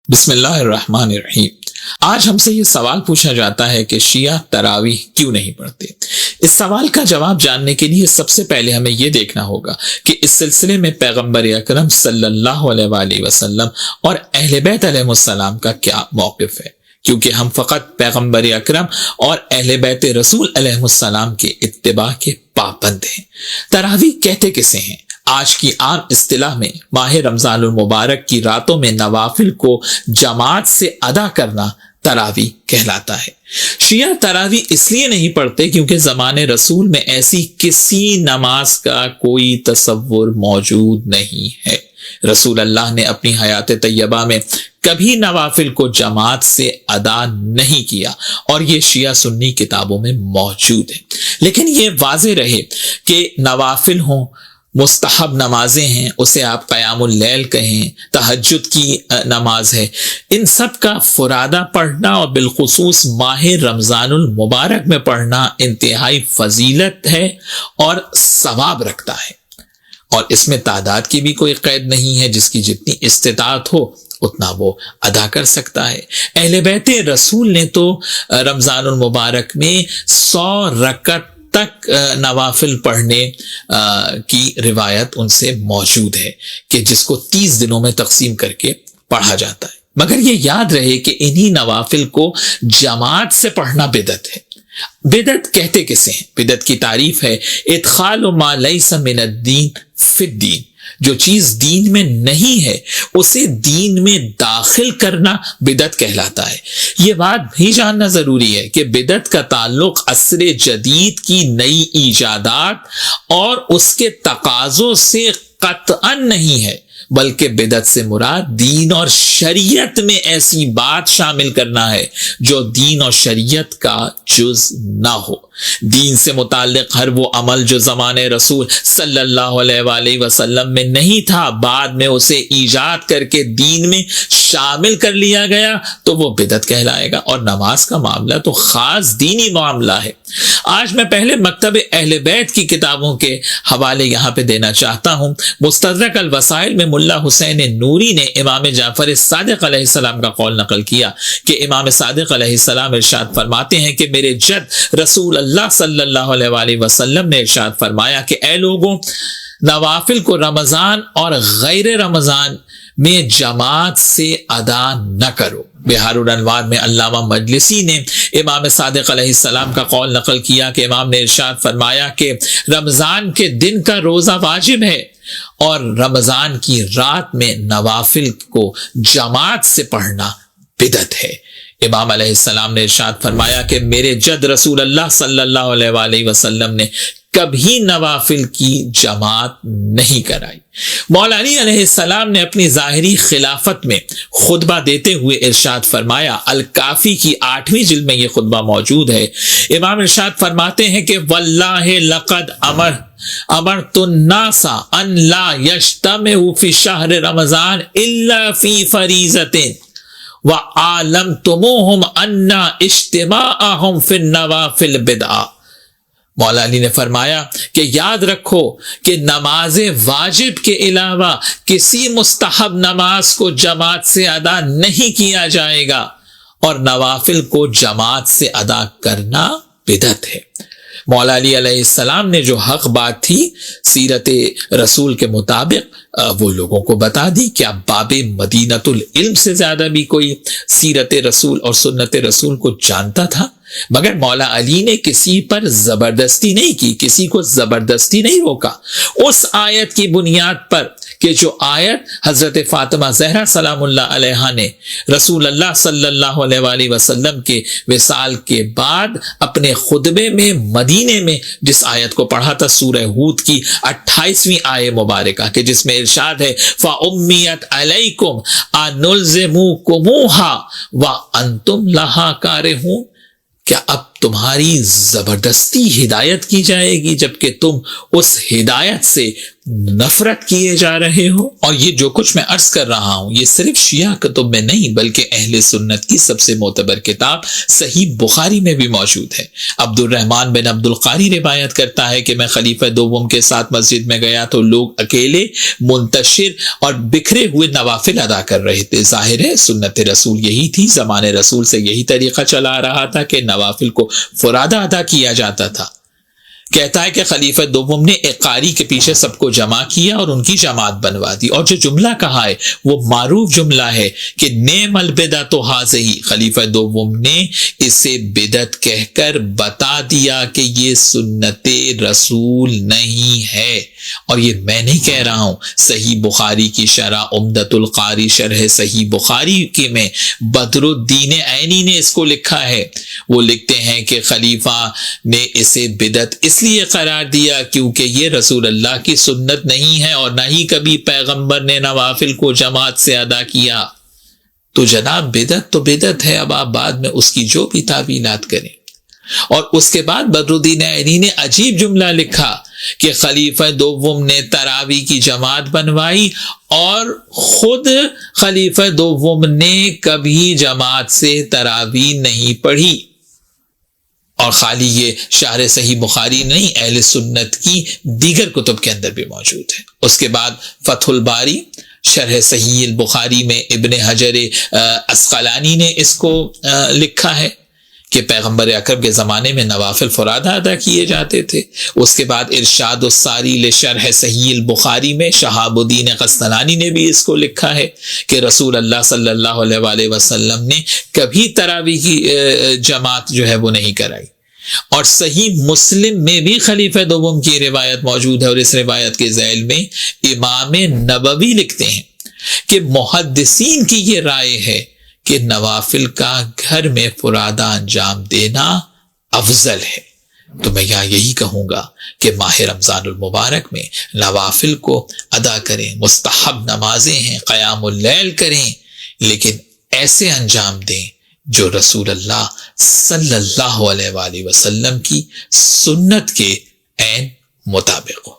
بسم اللہ الرحمن الرحیم۔ آج ہم سے یہ سوال پوچھا جاتا ہے کہ شیعہ تراویح کیوں نہیں پڑھتے؟ اس سوال کا جواب جاننے کے لیے سب سے پہلے ہمیں یہ دیکھنا ہوگا کہ اس سلسلے میں پیغمبر اکرم صلی اللہ علیہ وآلہ وسلم اور اہل بیت علیہ السلام کا کیا موقف ہے، کیونکہ ہم فقط پیغمبر اکرم اور اہل بیت رسول علیہ السلام کے اتباع کے پابند ہیں۔ تراویح کہتے کسے ہیں؟ آج کی عام اصطلاح میں ماہ رمضان المبارک کی راتوں میں نوافل کو جماعت سے ادا کرنا تراویح کہلاتا ہے۔ شیعہ تراویح اس لیے نہیں پڑھتے کیونکہ زمانے رسول میں ایسی کسی نماز کا کوئی تصور موجود نہیں ہے۔ رسول اللہ نے اپنی حیات طیبہ میں کبھی نوافل کو جماعت سے ادا نہیں کیا، اور یہ شیعہ سنی کتابوں میں موجود ہے۔ لیکن یہ واضح رہے کہ نوافل ہوں، مستحب نمازیں ہیں، اسے آپ قیام اللیل کہیں، تہجد کی نماز ہے، ان سب کا فرادہ پڑھنا اور بالخصوص ماہ رمضان المبارک میں پڑھنا انتہائی فضیلت ہے اور ثواب رکھتا ہے، اور اس میں تعداد کی بھی کوئی قید نہیں ہے، جس کی جتنی استطاعت ہو اتنا وہ ادا کر سکتا ہے۔ اہل بیت رسول نے تو رمضان المبارک میں 100 رکعت تک نوافل پڑھنے کی روایت ان سے موجود ہے کہ جس کو 30 دنوں میں تقسیم کر کے پڑھا جاتا ہے۔ مگر یہ یاد رہے کہ انہی نوافل کو جماعت سے پڑھنا بدعت ہے۔ بدعت کہتے کسے ہیں؟ بدعت کی تعریف ہے ادخال ما لیس من الدین فی الدین، جو چیز دین میں نہیں ہے اسے دین میں داخل کرنا بدعت کہلاتا ہے۔ یہ بات بھی جاننا ضروری ہے کہ بدعت کا تعلق عصر جدید کی نئی ایجادات اور اس کے تقاضوں سے قطعا نہیں ہے، بلکہ بدعت سے مراد دین اور شریعت میں ایسی بات شامل کرنا ہے جو دین اور شریعت کا جز نہ ہو۔ دین سے متعلق ہر وہ عمل جو زمانے رسول صلی اللہ علیہ وآلہ وسلم میں نہیں تھا، بعد میں اسے ایجاد کر کے دین میں شامل کر لیا گیا تو وہ بدعت کہلائے گا، اور نماز کا معاملہ تو خاص دینی معاملہ ہے۔ آج میں پہلے مکتب اہل بیت کی کتابوں کے حوالے یہاں پہ دینا چاہتا ہوں۔ مستدرک الوسائل میں ملا حسین نوری نے امام جعفر صادق علیہ السلام کا قول نقل کیا کہ امام صادق علیہ السلام ارشاد فرماتے ہیں کہ میرے جد رسول اللہ صلی اللہ علیہ وآلہ وسلم نے ارشاد فرمایا کہ اے لوگوں، نوافل کو رمضان اور غیر رمضان میں جماعت سے ادا نہ کرو۔ بہار الانوار میں علامہ مجلسی نے امام صادق علیہ السلام کا قول نقل کیا کہ امام نے ارشاد فرمایا کہ رمضان کے دن کا روزہ واجب ہے اور رمضان کی رات میں نوافل کو جماعت سے پڑھنا بدعت ہے۔ امام علیہ السلام نے ارشاد فرمایا کہ میرے جد رسول اللہ صلی اللہ علیہ وآلہ وسلم نے کبھی نوافل کی جماعت نہیں کرائی۔ مولا علی علیہ السلام نے اپنی ظاہری خلافت میں خطبہ دیتے ہوئے ارشاد فرمایا، الکافی کی 8ویں جلد میں یہ خطبہ موجود ہے۔ امام ارشاد فرماتے ہیں کہ واللہ لقد امرت الناس ان لا یجتمعوا فی شہر رمضان الا فی فریضۃ وعلمتموہم ان اجتماعہم فی النوافل بدعہ۔ مولا علی نے فرمایا کہ یاد رکھو کہ نماز واجب کے علاوہ کسی مستحب نماز کو جماعت سے ادا نہیں کیا جائے گا، اور نوافل کو جماعت سے ادا کرنا بدعت ہے۔ مولا علی علیہ السلام نے جو حق بات تھی سیرت رسول کے مطابق وہ لوگوں کو بتا دی۔ کیا باب مدینۃ العلم سے زیادہ بھی کوئی سیرت رسول اور سنت رسول کو جانتا تھا؟ مگر مولا علی نے کسی پر زبردستی نہیں کی، کسی کو زبردستی نہیں روکا، اس آیت کی بنیاد پر کہ جو آیت حضرت فاطمہ زہرا سلام اللہ علیہا نے رسول اللہ صلی اللہ علیہ وآلہ وسلم کے وصال کے بعد اپنے خطبے میں مدینے میں جس آیت کو پڑھا تھا، سورہ ہود کی 28ویں آیت مبارکہ، کہ جس میں ارشاد ہے فَأُمِّيَتْ عَلَيْكُمْ أَنُلْزِمُوكُمُوهَا وَأَنْتُمْ لَهَا كَارِهُونَ۔ کیا اب تمہاری زبردستی ہدایت کی جائے گی جبکہ تم اس ہدایت سے نفرت کیے جا رہے ہو؟ اور یہ جو کچھ میں عرض کر رہا ہوں یہ صرف شیعہ کتب میں نہیں بلکہ اہل سنت کی سب سے معتبر کتاب صحیح بخاری میں بھی موجود ہے۔ عبد الرحمن بن عبد القاری روایت کرتا ہے کہ میں خلیفہ دوم کے ساتھ مسجد میں گیا تو لوگ اکیلے، منتشر اور بکھرے ہوئے نوافل ادا کر رہے تھے۔ ظاہر ہے سنت رسول یہی تھی، زمانے رسول سے یہی طریقہ چلا آ رہا تھا کہ نوافل کو فرادہ ادا کیا جاتا تھا۔ کہتا ہے کہ خلیفہ دوم نے ایک قاری کے پیچھے سب کو جمع کیا اور ان کی جماعت بنوا دی، اور جو جملہ کہا ہے وہ معروف جملہ ہے کہ نعم البدعۃ ھذہ، خلیفہ دوم نے اسے بدعت کہہ کر بتا دیا کہ یہ سنت رسول نہیں ہے۔ اور یہ میں نہیں کہہ رہا ہوں، صحیح بخاری کی شرح عمدۃ القاری شرح صحیح بخاری کے میں بدر الدین عینی نے اس کو لکھا ہے۔ وہ لکھتے ہیں کہ خلیفہ نے اسے بدعت اس لیے قرار دیا کیونکہ یہ رسول اللہ کی سنت نہیں ہے اور نہ ہی کبھی پیغمبر نے نوافل کو جماعت سے ادا کیا۔ تو جناب بدعت تو بدعت ہے، اب آپ بعد میں اس کی جو بھی تعویلات کریں۔ اور اس کے بعد بدر الدین عینی نے عجیب جملہ لکھا کہ خلیفہ دوم نے تراویح کی جماعت بنوائی اور خود خلیفہ دوم نے کبھی جماعت سے تراویح نہیں پڑھی۔ اور خالی یہ شرح صحیح بخاری نہیں، اہل سنت کی دیگر کتب کے اندر بھی موجود ہے۔ اس کے بعد فتح الباری شرح صحیح البخاری میں ابن حجر عسقلانی نے اس کو لکھا ہے کہ پیغمبر اکرم کے زمانے میں نوافل فرادہ ادا کیے جاتے تھے۔ اس کے بعد ارشاد الساری لشرح صحیح البخاری میں شہاب الدین قسطلانی نے بھی اس کو لکھا ہے کہ رسول اللہ صلی اللہ علیہ وآلہ وسلم نے کبھی تراویح کی جماعت جو ہے وہ نہیں کرائی۔ اور صحیح مسلم میں بھی خلیفہ دوم کی روایت موجود ہے، اور اس روایت کے ذیل میں امام نبوی لکھتے ہیں کہ محدثین کی یہ رائے ہے کہ نوافل کا گھر میں فرادہ انجام دینا افضل ہے۔ تو میں یہی کہوں گا کہ ماہ رمضان المبارک میں نوافل کو ادا کریں، مستحب نمازیں ہیں، قیام اللیل کریں، لیکن ایسے انجام دیں جو رسول اللہ صلی اللہ علیہ وآلہ وسلم کی سنت کے عین مطابق ہو۔